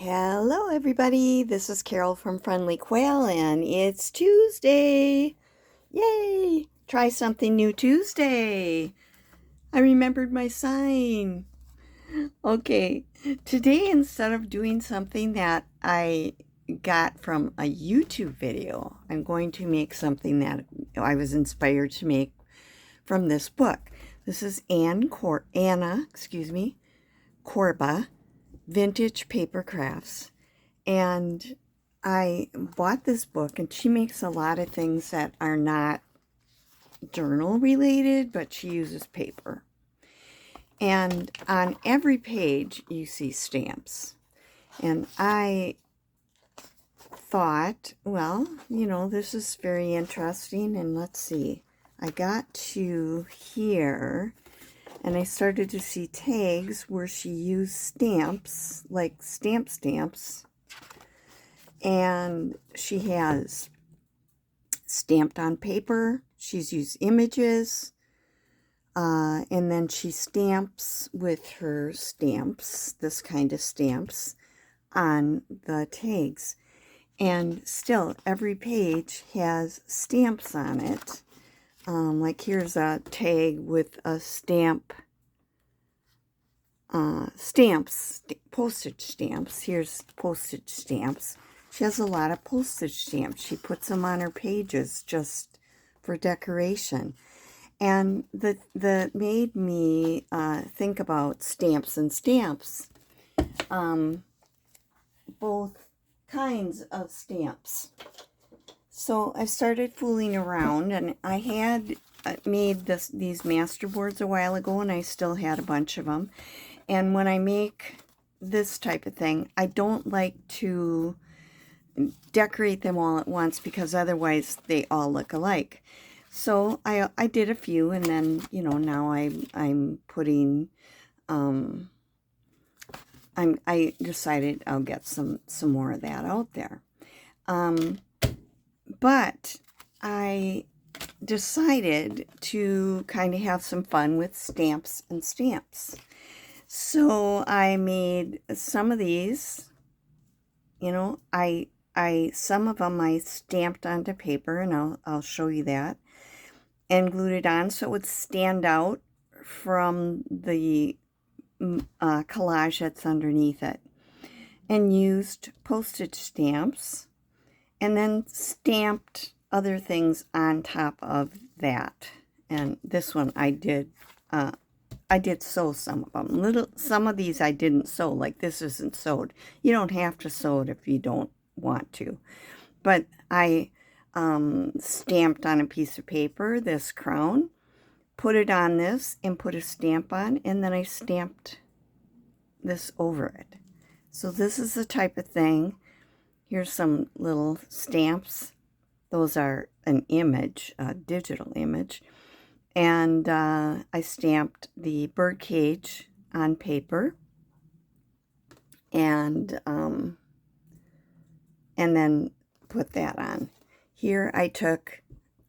Hello, everybody. This is Carol from Friendly Quail, and it's Tuesday. Yay! Try something new Tuesday. I remembered my sign. Okay, today instead of doing something that I got from a YouTube video, I'm going to make something that I was inspired to make from this book. This is Anna Corba, Vintage Paper Crafts. And I bought this book, and she makes a lot of things that are not journal related, but she uses paper. And on every page, you see stamps. And I thought, well, this is very interesting. And let's see, I got to here, and I started to see tags where she used stamps, like stamps. And she has stamped on paper. She's used images. And then she stamps with her stamps, this kind of stamps, on the tags. And still, every page has stamps on it. Like here's a tag with a stamp, postage stamps. Here's postage stamps. She has a lot of postage stamps. She puts them on her pages just for decoration. And that made me think about stamps and stamps. Both kinds of stamps. So I started fooling around, and I had made these masterboards a while ago, and I still had a bunch of them. And when I make this type of thing, I don't like to decorate them all at once because otherwise they all look alike. So I did a few, and then now I'm putting I decided I'll get some more of that out there. But I decided to kind of have some fun with stamps and stamps. So I made some of these. Some of them I stamped onto paper, and I'll show you that, and glued it on so it would stand out from the collage that's underneath it, and used postage stamps, and then stamped other things on top of that. And this one I did sew some of them. Some of these I didn't sew, like this isn't sewed. You don't have to sew it if you don't want to. But I stamped on a piece of paper this crown, put it on this, and put a stamp on, and then I stamped this over it. So this is the type of thing. Here's some little stamps. Those are an image, a digital image. And I stamped the bird cage on paper, and then put that on. Here I took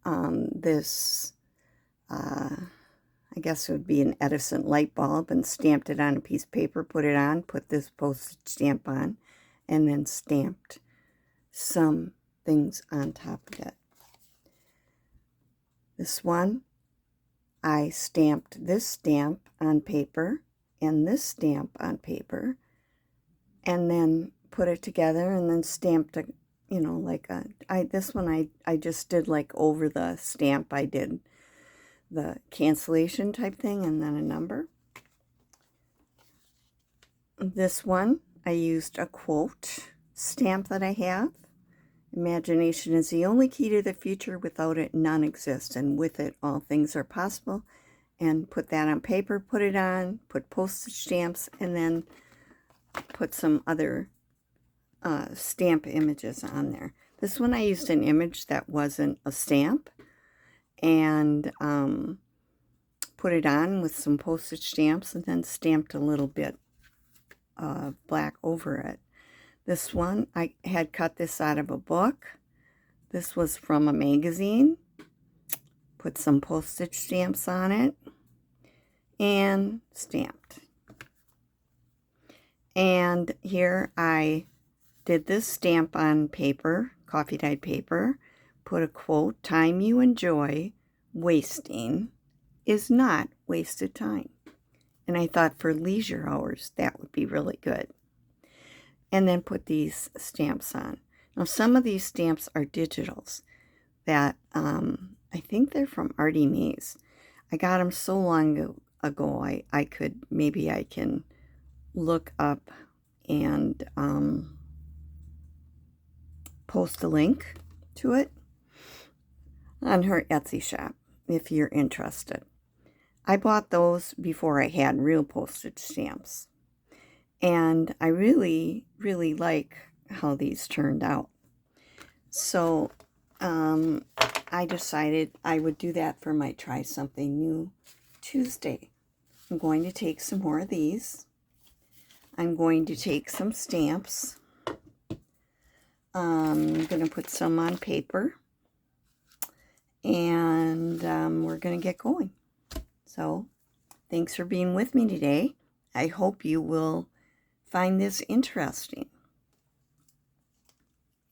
this, I guess it would be an Edison light bulb, and stamped it on a piece of paper, put it on, put this postage stamp on, and then stamped some things on top of it. This one, I stamped this stamp on paper and this stamp on paper, and then put it together, and then stamped a, this one I just did like over the stamp, I did the cancellation type thing, and then a number. This one, I used a quote stamp that I have. Imagination is the only key to the future. Without it, none exists. And with it, all things are possible. And put that on paper, put it on, put postage stamps, and then put some other stamp images on there. This one I used an image that wasn't a stamp, and put it on with some postage stamps, and then stamped a little bit black over it. This one, I had cut this out of a book. This was from a magazine. Put some postage stamps on it, and stamped. And here I did this stamp on paper, coffee dyed paper, put a quote, "Time you enjoy wasting is not wasted time." And I thought for leisure hours, that would be really good. And then put these stamps on. Now, some of these stamps are digitals that I think they're from Artie Mays. I got them so long ago, I can look up and post a link to it on her Etsy shop if you're interested. I bought those before I had real postage stamps, and I really, really like how these turned out. So I decided I would do that for my Try Something New Tuesday. I'm going to take some more of these. I'm going to take some stamps. I'm going to put some on paper. And we're going to get going. So, thanks for being with me today. I hope you will find this interesting,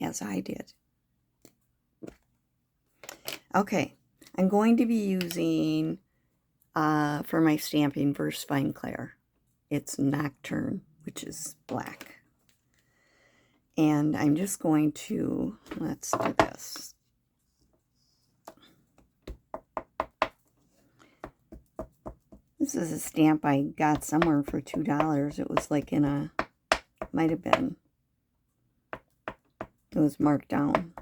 as I did. Okay, I'm going to be using, for my stamping, Verse Fine Claire. It's Nocturne, which is black. And I'm just going to, let's do this. This is a stamp I got somewhere for $2. It was like in a, might have been, it was marked down.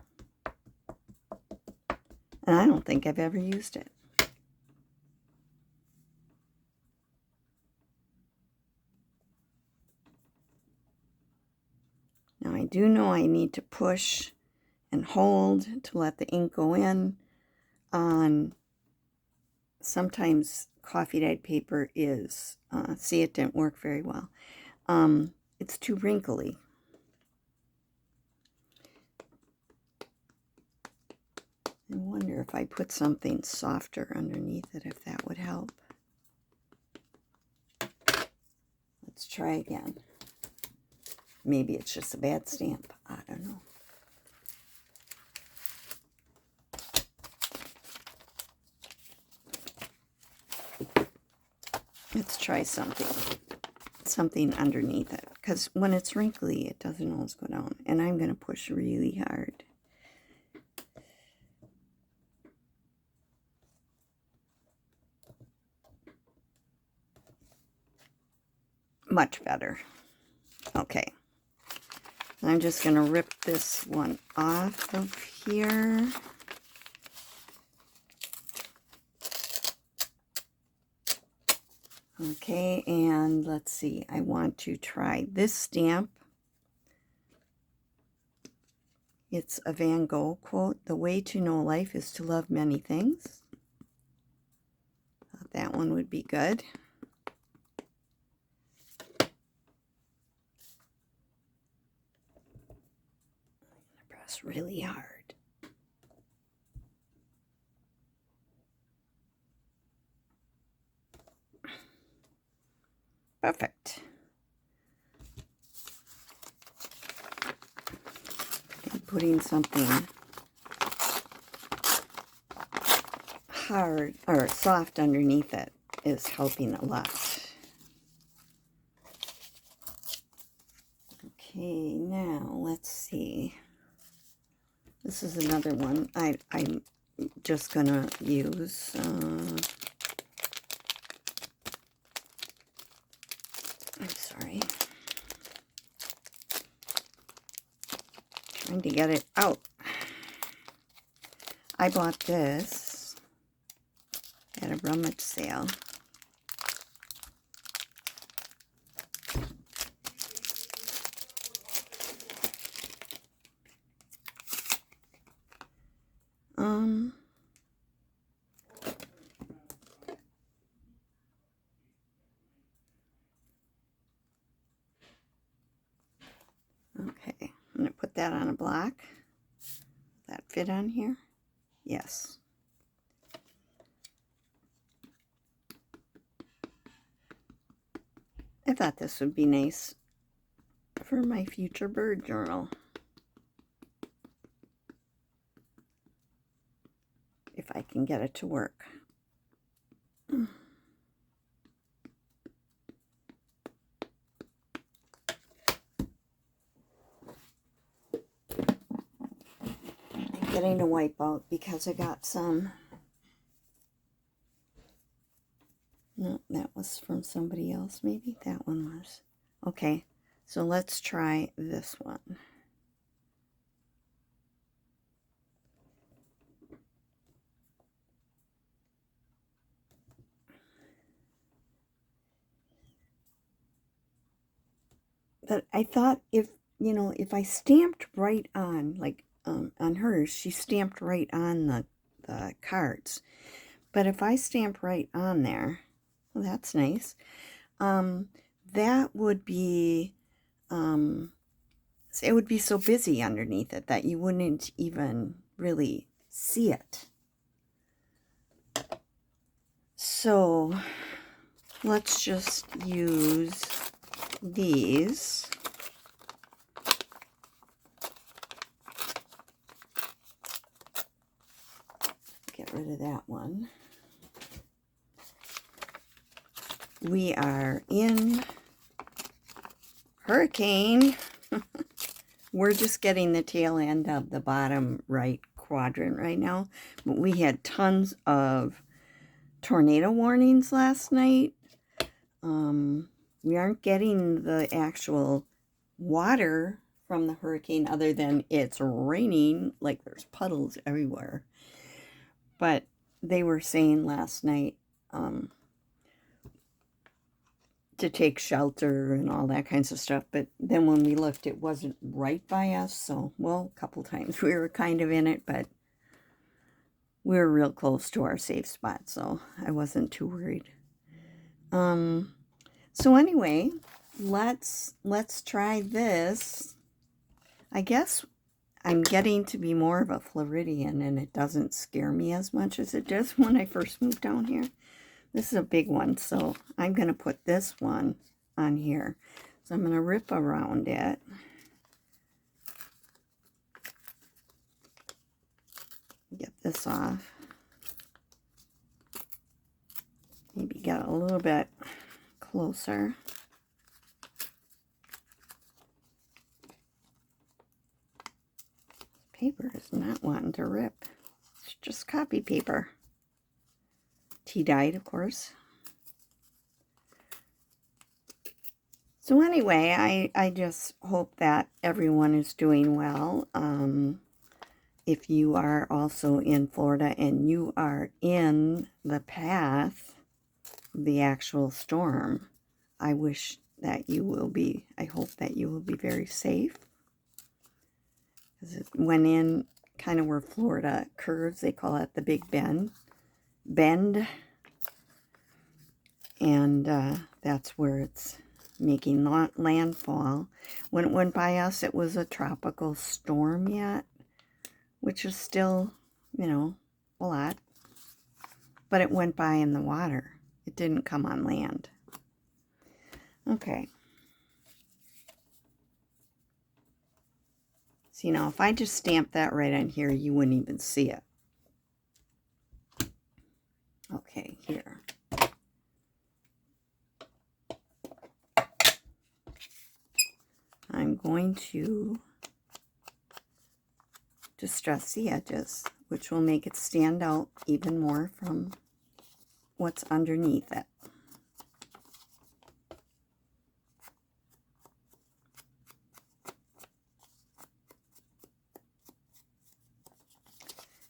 And I don't think I've ever used it. Now I do know I need to push and hold to let the ink go in. Sometimes coffee dyed paper is, see, it didn't work very well. It's too wrinkly. I wonder if I put something softer underneath it, if that would help. Let's try again. Maybe it's just a bad stamp. I don't know. Let's try something underneath it, because when it's wrinkly, it doesn't always go down. And I'm going to push really hard. Much better. Okay. I'm just going to rip this one off of here. Okay, and let's see. I want to try this stamp. It's a Van Gogh quote. "The way to know life is to love many things." Thought that one would be good. I'm going to press really hard. Perfect. And putting something hard or soft underneath it is helping a lot. Okay, now let's see. This is another one I'm just gonna use. I'm sorry. Trying to get it out. I bought this at a rummage sale. Okay, I'm going to put that on a block. That fit on here? Yes. I thought this would be nice for my future bird journal. If I can get it to work. I'm getting a wipe out because I got some. No, that was from somebody else, maybe. That one was. Okay, so let's try this one. But I thought if I stamped right on, like on hers, she stamped right on the cards. But if I stamp right on there, well, that's nice. That would be, it would be so busy underneath it that you wouldn't even really see it. So let's just use these. Get rid of that one. We are in hurricane. We're just getting the tail end of the bottom right quadrant right now. But we had tons of tornado warnings last night. We aren't getting the actual water from the hurricane other than it's raining, like there's puddles everywhere. But they were saying last night to take shelter and all that kinds of stuff. But then when we looked, it wasn't right by us. So, well, a couple times we were kind of in it, but we were real close to our safe spot. So I wasn't too worried. So anyway, let's try this. I guess I'm getting to be more of a Floridian, and it doesn't scare me as much as it did when I first moved down here. This is a big one, so I'm going to put this one on here. So I'm going to rip around it. Get this off. Maybe get a little bit closer. Paper is not wanting to rip. It's just copy paper. Tea dyed, of course. So anyway, I just hope that everyone is doing well. If you are also in Florida and you are in the path of the actual storm, I wish that you will be, I hope that you will be very safe. Because it went in kind of where Florida curves. They call it the Big Bend. And that's where it's making landfall. When it went by us, it was a tropical storm yet, which is still, you know, a lot. But it went by in the water. It didn't come on land. Okay. See, now if I just stamp that right on here, you wouldn't even see it. Okay, here. I'm going to distress the edges, which will make it stand out even more from what's underneath it.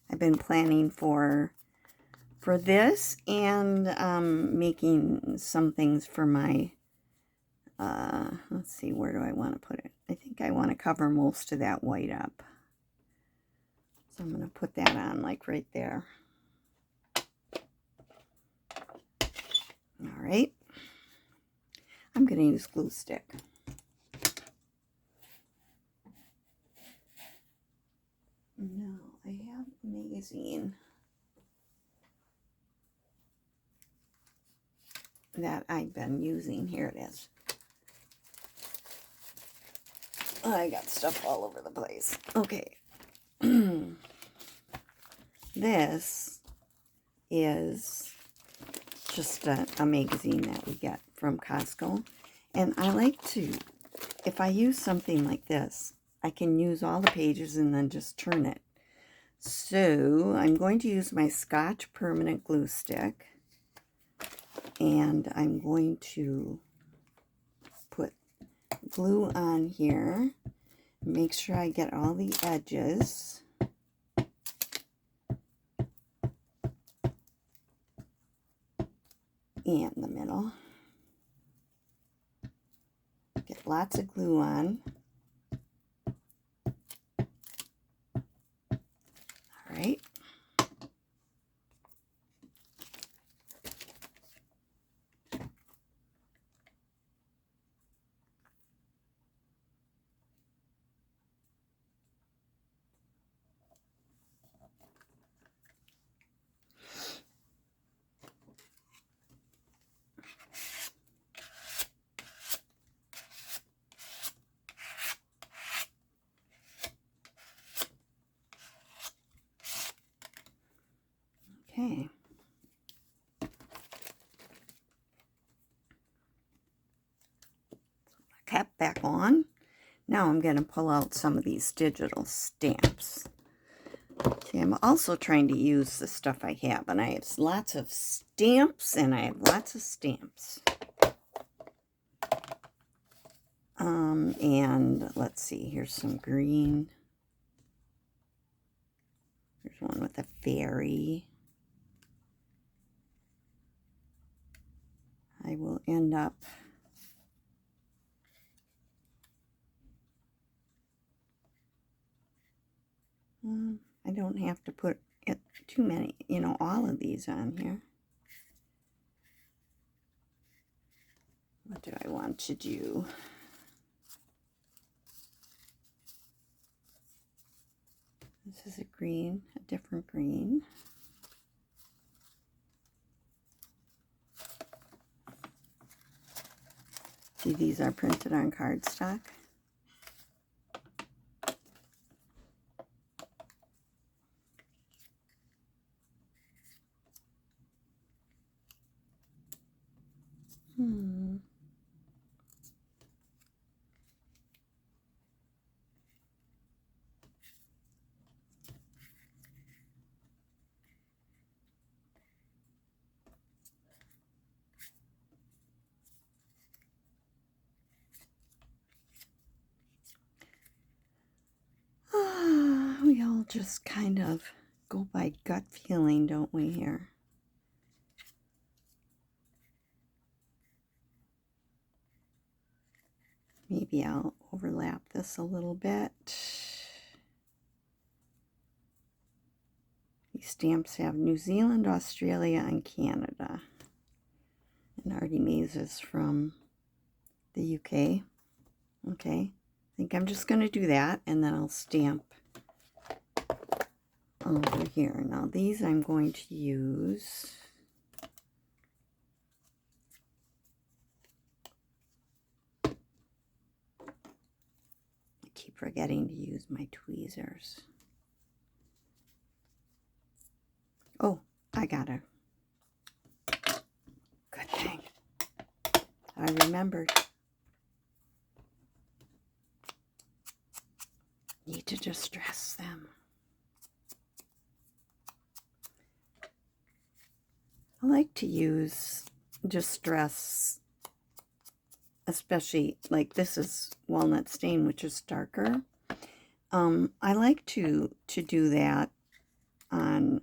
I've been planning for this and making some things for my, let's see, where do I want to put it? I think I want to cover most of that white up. So I'm going to put that on like right there. All right. I'm going to use glue stick. Now I have a magazine that I've been using. Here it is. I got stuff all over the place. Okay. This is just a magazine that we get from Costco. And I like to, if I use something like this, I can use all the pages and then just turn it. So I'm going to use my Scotch permanent glue stick. And I'm going to put glue on here. Make sure I get all the edges. And the middle. Get lots of glue on. All right. Okay. Cap back on. Now I'm going to pull out some of these digital stamps. Okay, I'm also trying to use the stuff I have, and I have lots of stamps, and I have lots of stamps. And let's see, here's some green. There's one with a fairy. I will end up I don't have to put too many, all of these on here. What do I want to do? This is a green, a different green. See, these are printed on cardstock. We all just kind of go by gut feeling, don't we, here? Maybe I'll overlap this a little bit. These stamps have New Zealand, Australia, and Canada. And Artie Mays is from the UK. Okay, I think I'm just going to do that, and then I'll stamp over here. Now these I'm going to use I keep forgetting to use my tweezers. Oh, I got her. Good thing. I remembered. Need to distress them. I like to use distress, especially like this is walnut stain, which is darker. I like to do that on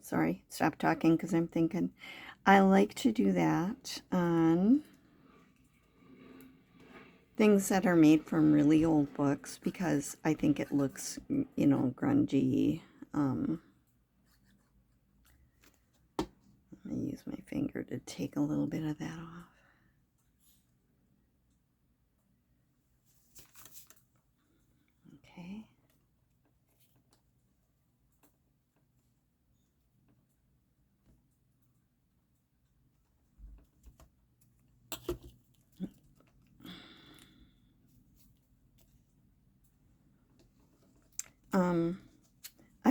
sorry, stop talking because I'm thinking. I like to do that on things that are made from really old books because I think it looks, grungy. Let me use my finger to take a little bit of that off.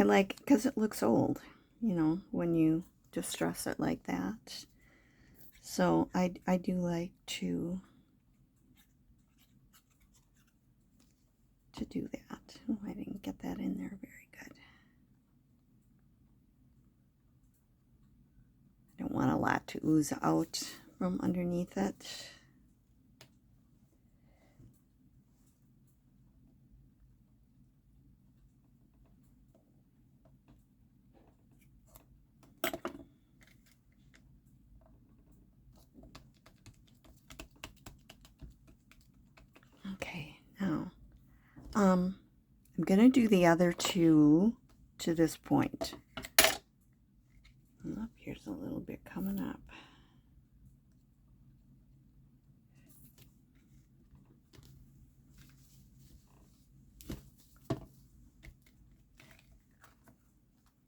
I like, because it looks old, you know, when you distress it like that. So I do like to do that. Oh, I didn't get that in there very good. I don't want a lot to ooze out from underneath it. Okay, now I'm gonna do the other two to this point. Oh, here's a little bit coming up.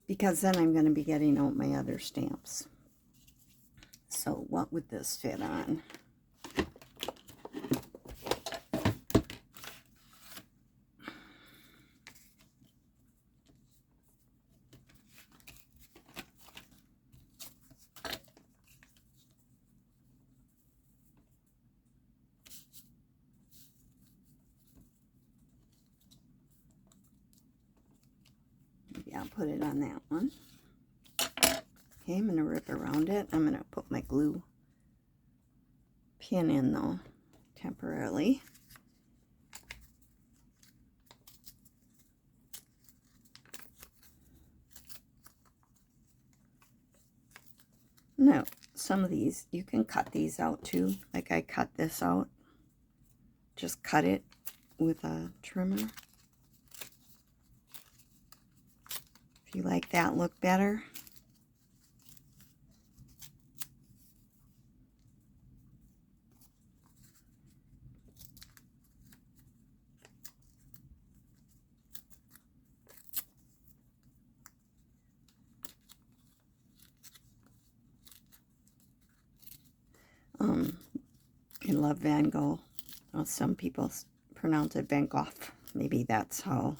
Because then I'm going to be getting out my other stamps. So what would this fit on? Maybe I'll put it on that one. Okay, I'm going to rip around it. I'm going to put my glue pin in though, temporarily. Now, some of these, you can cut these out too. Like I cut this out. Just cut it with a trimmer. If you like that look better. I love Van Gogh. Well, some people pronounce it Van Gogh. Maybe that's how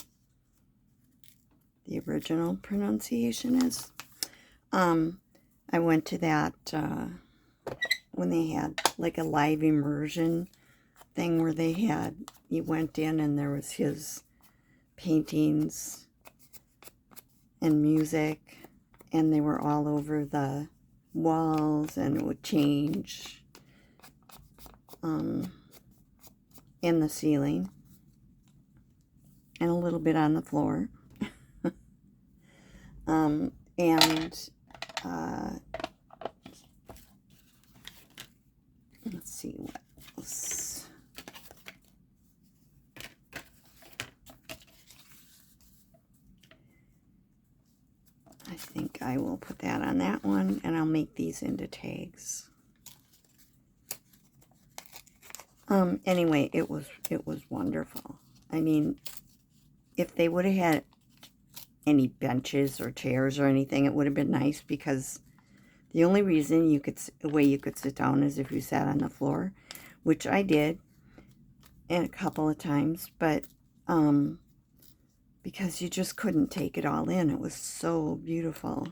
the original pronunciation is. I went to that when they had like a live immersion thing where they had, you went in and there was his paintings and music, and they were all over the walls, and it would change in the ceiling and a little bit on the floor. Let's see what else. I think I will put that on that one, and I'll make these into tags. Anyway, it was wonderful. I mean, if they would have had any benches or chairs or anything, it would have been nice, because the only reason the way you could sit down is if you sat on the floor, which I did and a couple of times, but because you just couldn't take it all in. It was so beautiful.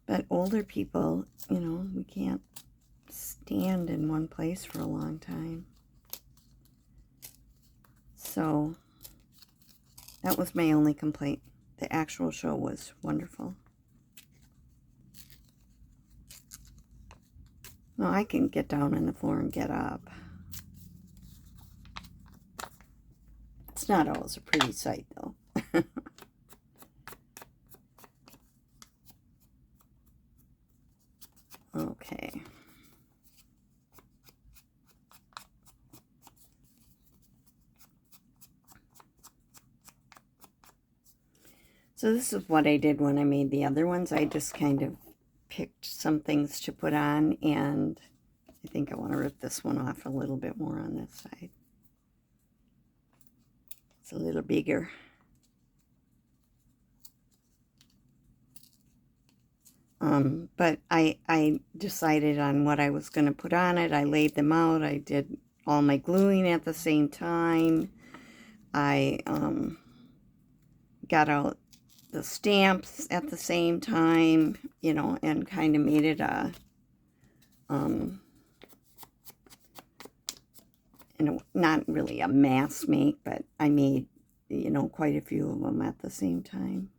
But older people, you know, we can't stand in one place for a long time. So that was my only complaint. The actual show was wonderful. Well, I can get down on the floor and get up. It's not always a pretty sight, though. Okay. So this is what I did when I made the other ones. I just kind of picked some things to put on, and I think I want to rip this one off a little bit more on this side. It's a little bigger. But I decided on what I was going to put on it. I laid them out. I did all my gluing at the same time. I got out the stamps at the same time, you know, and kind of made it a, you know, not really a mass make, but I made, you know, quite a few of them at the same time.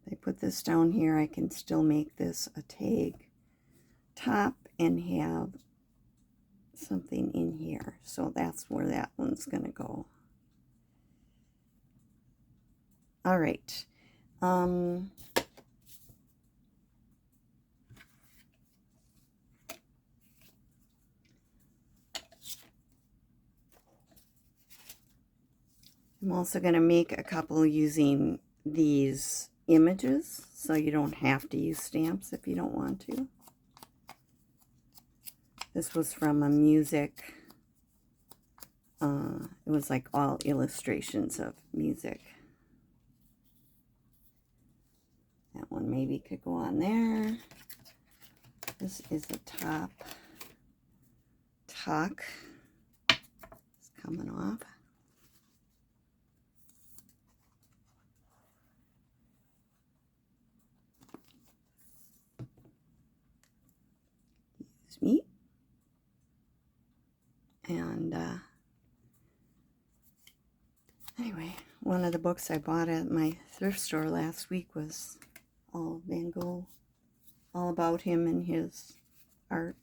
I put this down here, I can still make this a tag top and have something in here. So that's where that one's going to go. All right. I'm also going to make a couple using these images, so you don't have to use stamps if you don't want to. This was from a music, it was like all illustrations of music. That one maybe could go on there. This is the top tuck. It's coming off. Excuse me. And anyway, one of the books I bought at my thrift store last week was all Van Gogh, all about him and his art.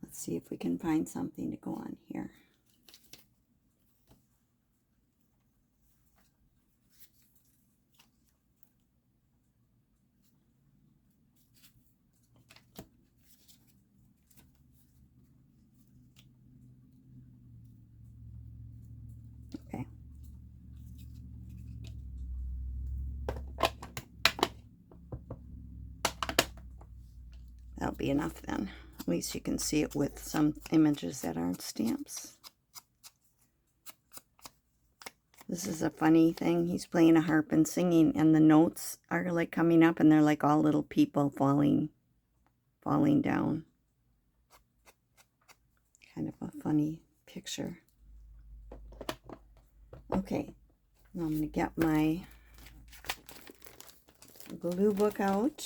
Let's see if we can find something to go on here. Okay. That'll be enough then. At least you can see it with some images that aren't stamps. This is a funny thing. He's playing a harp and singing, and the notes are like coming up, and they're like all little people falling down. Kind of a funny picture. Okay, now I'm going to get my glue book out.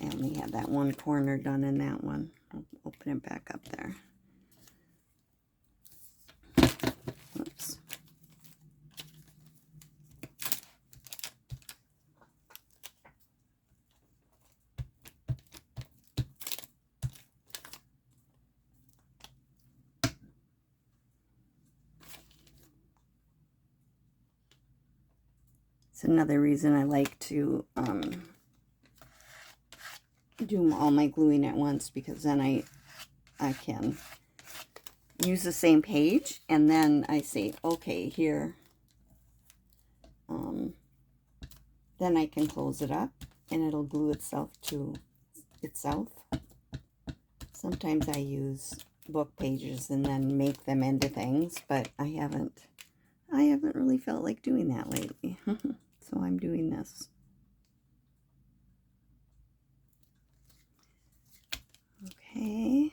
I only had that one corner done in that one. I'll open it back up there. Oops. It's another reason I like to do all my gluing at once, because then I can use the same page, and then I say, okay, here, then I can close it up and it'll glue itself to itself. Sometimes I use book pages and then make them into things, but I haven't really felt like doing that lately. So I'm doing this. Okay.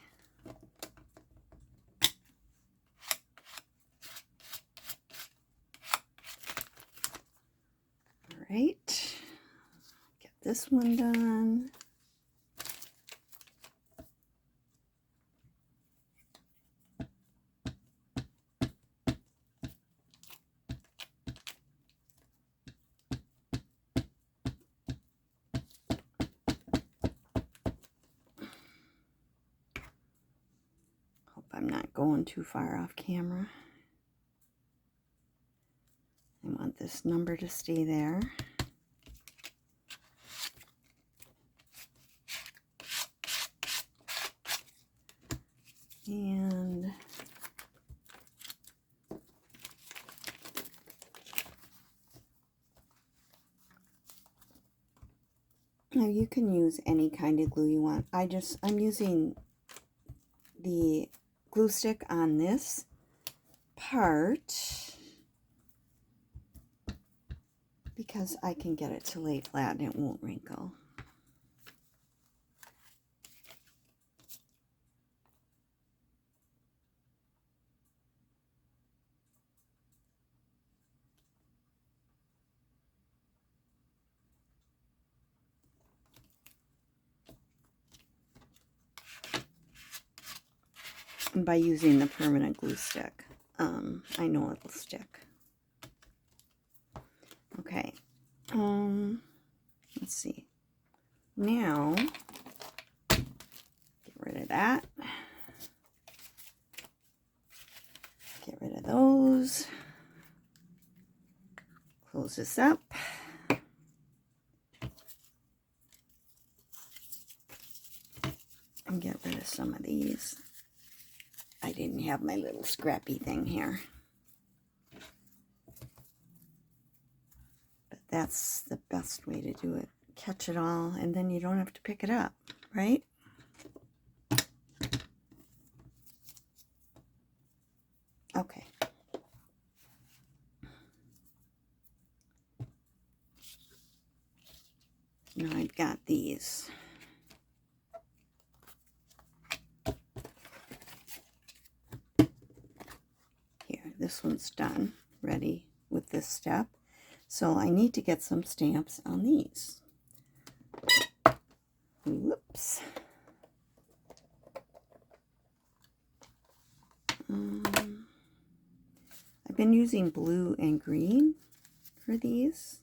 All right. Get this one done. I'm not going too far off camera. I want this number to stay there. And Now you can use any kind of glue you want. I'm using the glue stick on this part because I can get it to lay flat and it won't wrinkle. And by using the permanent glue stick, I know it'll stick. Okay, let's see. Now, get rid of that. Get rid of those. Close this up. And get rid of some of these. I didn't have my little scrappy thing here. But that's the best way to do it. Catch it all, and then you don't have to pick it up, right? Okay. Now I've got these. This one's done, ready with this step. So I need to get some stamps on these. Whoops. I've been using blue and green for these.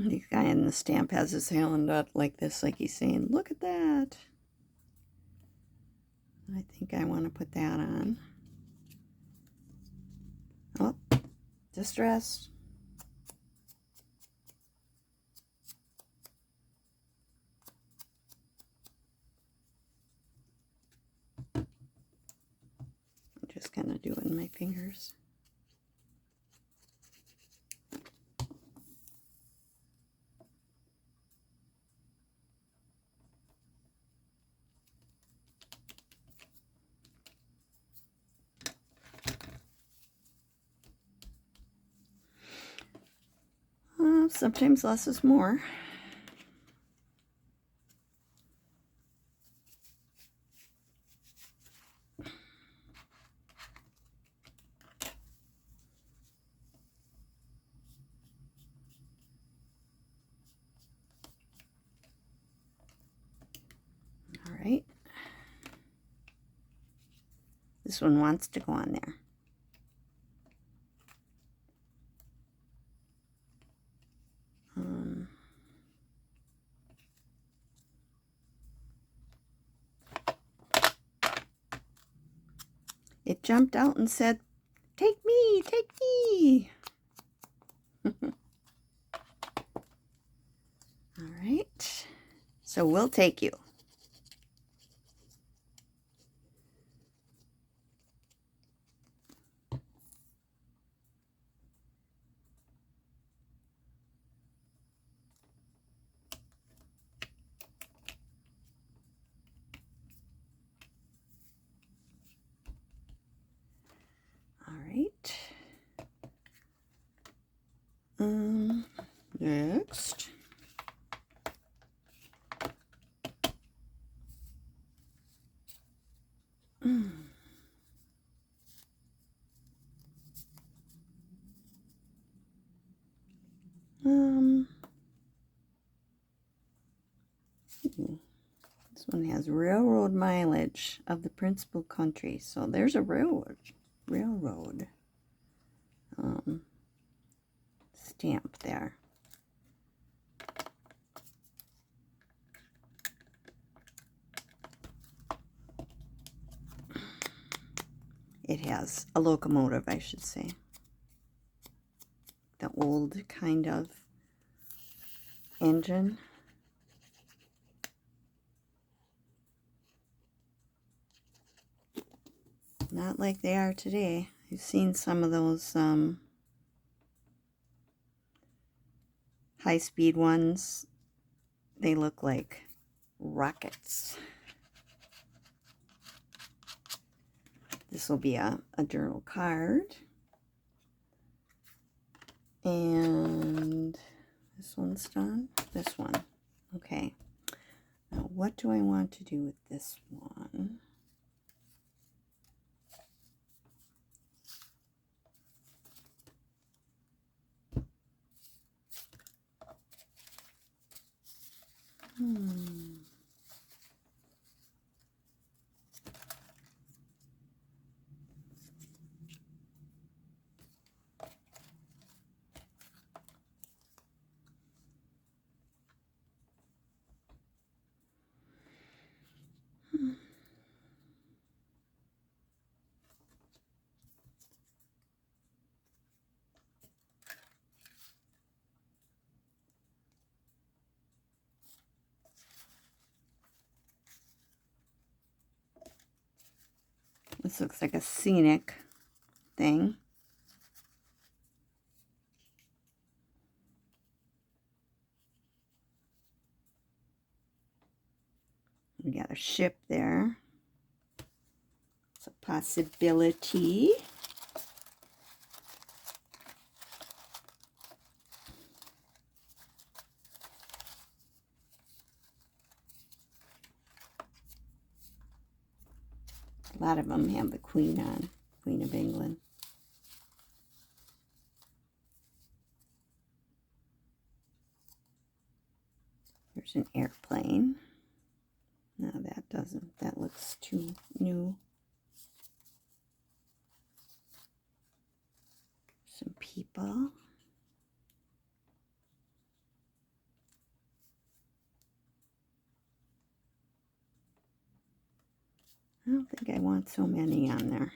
The guy in the stamp has his hand up like this, like he's saying, look at that. I think I want to put that on. Oh, distress. I'm just kind of doing my fingers. Sometimes less is more. All right. This one wants to go on there. It jumped out and said, take me, take me. All right, so we'll take you. All right. Next. This one has railroad mileage of the principal country. So there's a railroad stamp there. It has a locomotive, I should say. The old kind of engine. Not like they are today. I've seen some of those high-speed ones. They look like rockets. This will be a journal card. And this one's done. This one. Okay. Now, what do I want to do with this one? This looks like a scenic thing. We got a ship there. It's a possibility. A lot of them have the Queen on, Queen of England. There's an airplane. No, that doesn't. That looks too new. Some people. I don't think I want so many on there.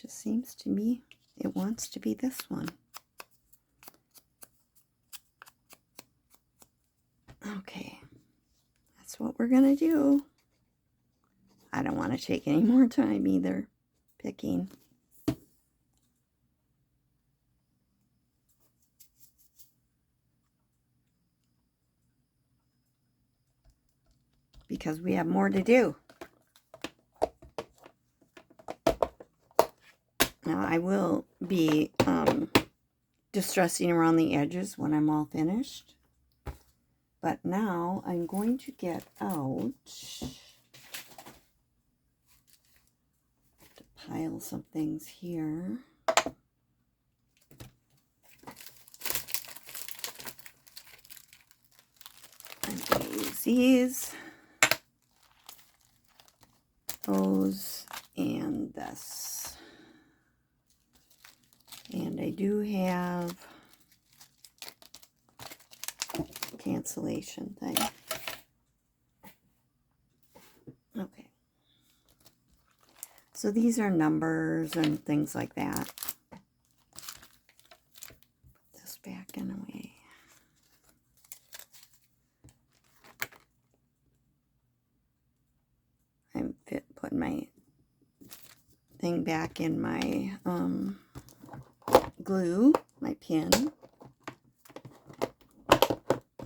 Just seems to me it wants to be this one. Okay, that's what we're gonna do. I don't want to take any more time either picking. Because we have more to do. Now I will be distressing around the edges when I'm all finished. But now I'm going to get out to pile some things here. I'm going to use these, those, and this. And I do have cancellation thing. Okay. So these are numbers and things like that. Put this back in a way. I'm putting my thing back in my glue, my pin.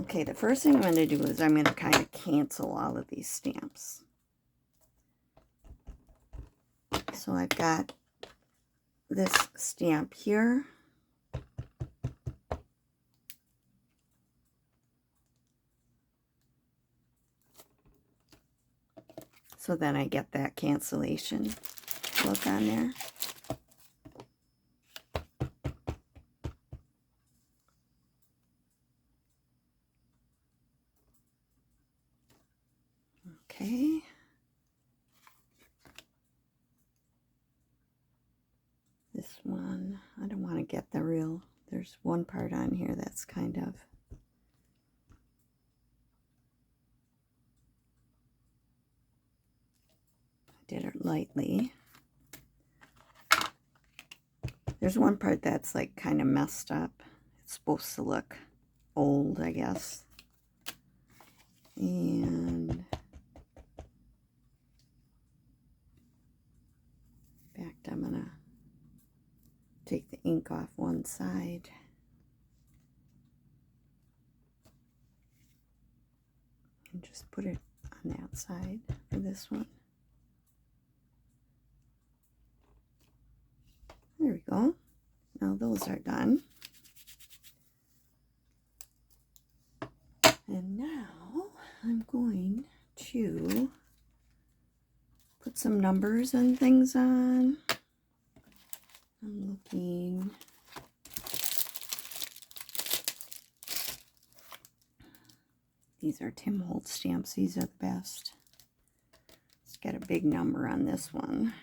Okay, the first thing I'm going to do is I'm going to kind of cancel all of these stamps. So I've got this stamp here. So then I get that cancellation look on there. this one. I don't want to get the real, there's one part on here that's kind of, I did it lightly. There's one part that's like kind of messed up. It's supposed to look old, I guess. And in fact, I'm gonna take the ink off one side. And just put it on that side for this one. There we go. Now those are done. And now I'm going to put some numbers and things on. I'm looking. These are Tim Holtz stamps. These are the best. Let's get a big number on this one.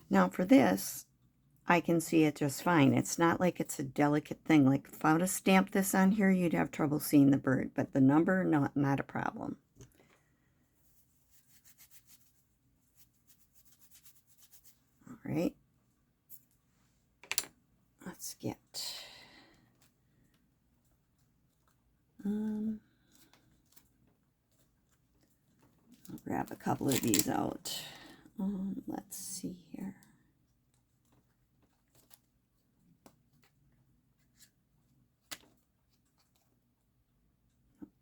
Now for this, I can see it just fine. It's not like it's a delicate thing. Like if I would have stamped this on here, you'd have trouble seeing the bird. But the number, not a problem. All right. Let's get... I'll grab a couple of these out. Let's see here.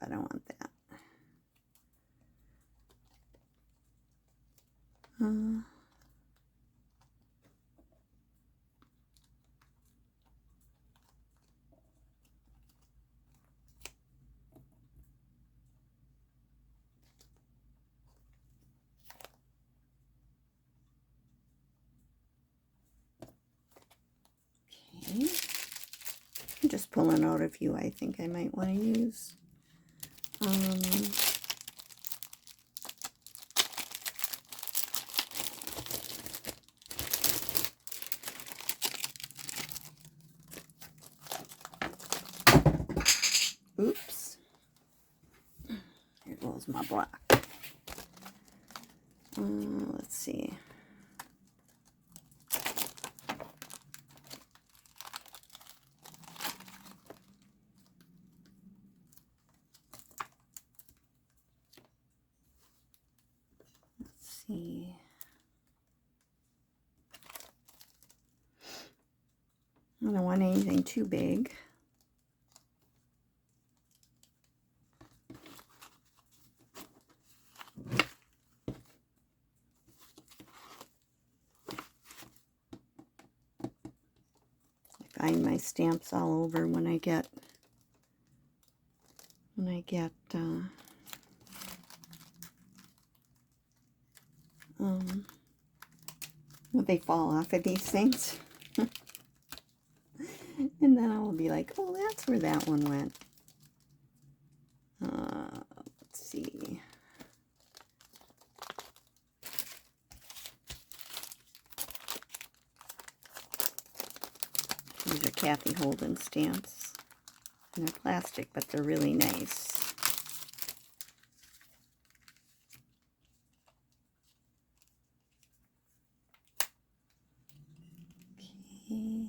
I don't want that. Okay. I'm just pulling out a few I think I might want to use. Oops. Here goes my block. Let's see. I don't want anything too big. I find my stamps all over when I get when they fall off of these things. And then I will be like, oh, that's where that one went. Let's see. These are Kathy Holden stamps. And they're plastic, but they're really nice. Okay.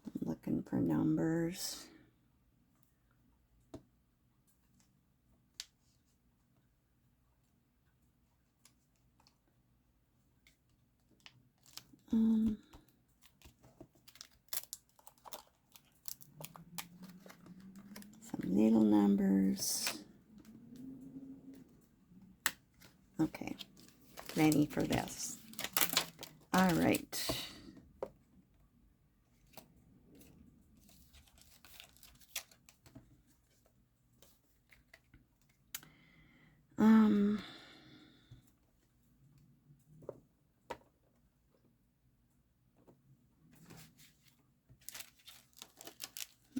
I'm looking for numbers. Some little numbers. Okay, ready for this. All right.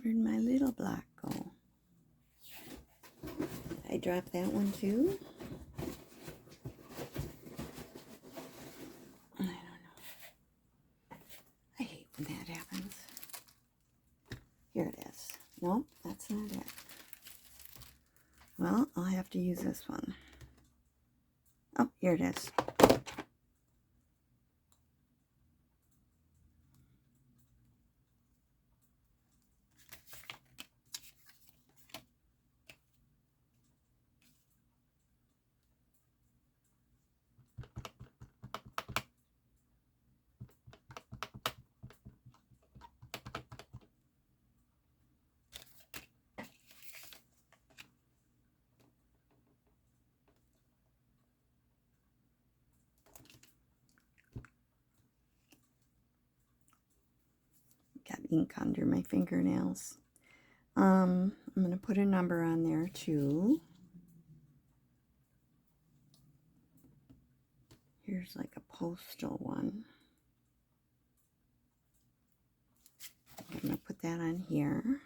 where did my little block go? Did I drop that one too? I don't know. I hate when that happens. Here it is. Nope, that's not it. Well, I'll have to use this one. Oh, here it is. Got ink under my fingernails. I'm going to put a number on there too. Here's like a postal one. I'm going to put that on here.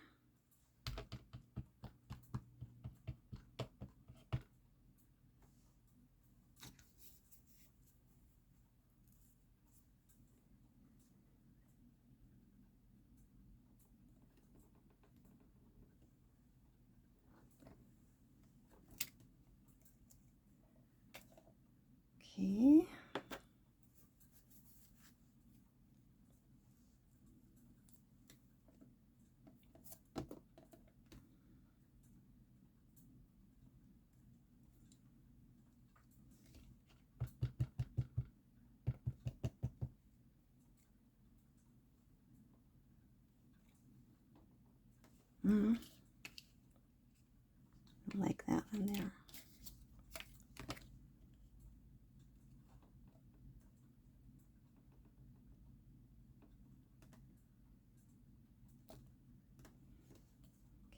Okay. Like that one there.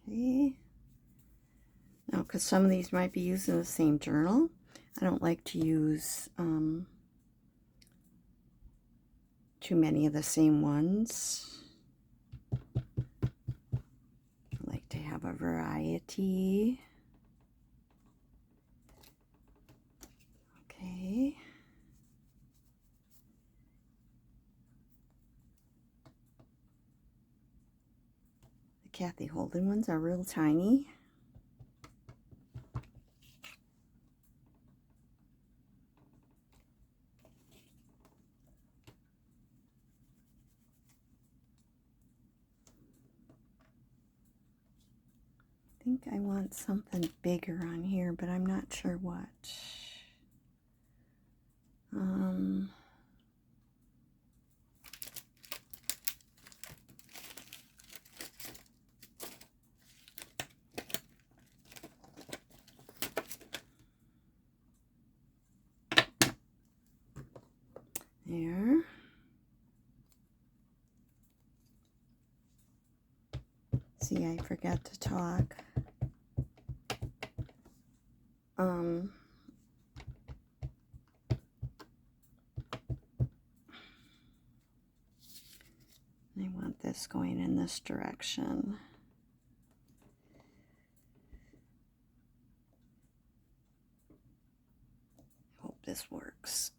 Okay. Now, because some of these might be used in the same journal, I don't like to use too many of the same ones. I like to have a variety. Okay. The Kathy Holden ones are real tiny. I think I want something bigger on here, but I'm not sure what. There. See, I forgot to talk. I want this going in this direction. Hope this works.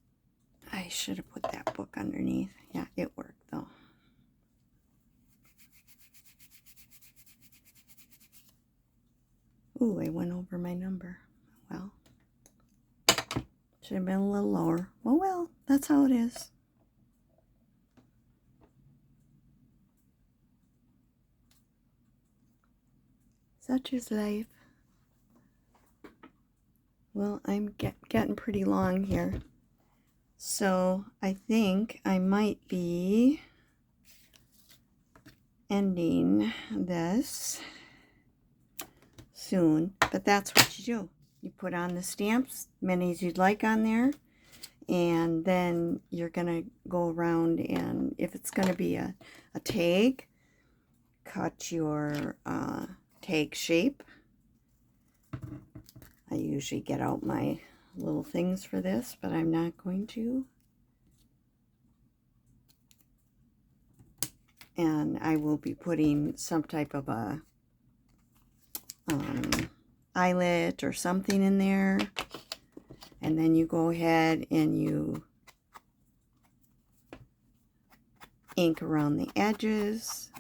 I should have put that book underneath. Yeah, it worked though. Ooh, I went over my number. Well, should have been a little lower. Oh well, that's how it is. Such is life. Well, I'm getting pretty long here. So I think I might be ending this soon. But that's what you do. You put on the stamps, many as you'd like on there. And then you're going to go around, and if it's going to be a tag, cut your tag shape. I usually get out my little things for this, but I'm not going to. and I will be putting some type of a eyelet or something in there. And then you go ahead and you ink around the edges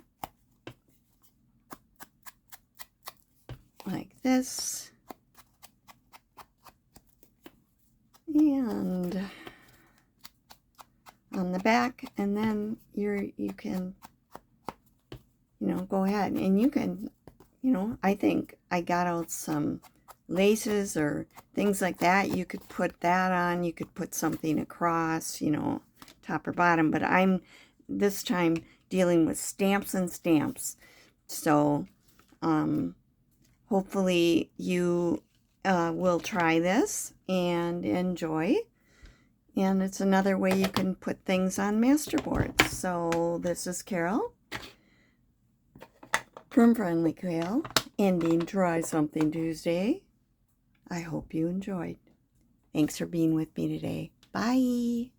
like this, and on the back, and then you can, you know, go ahead and you can, you know, I think I got out some laces or things like that. You could put that on, you could put something across, you know, top or bottom, but I'm this time dealing with stamps and stamps. So hopefully you will try this and enjoy. And it's another way you can put things on masterboards. So this is Carol from Friendly Kale, ending Try Something Tuesday. I hope you enjoyed. Thanks for being with me today. Bye.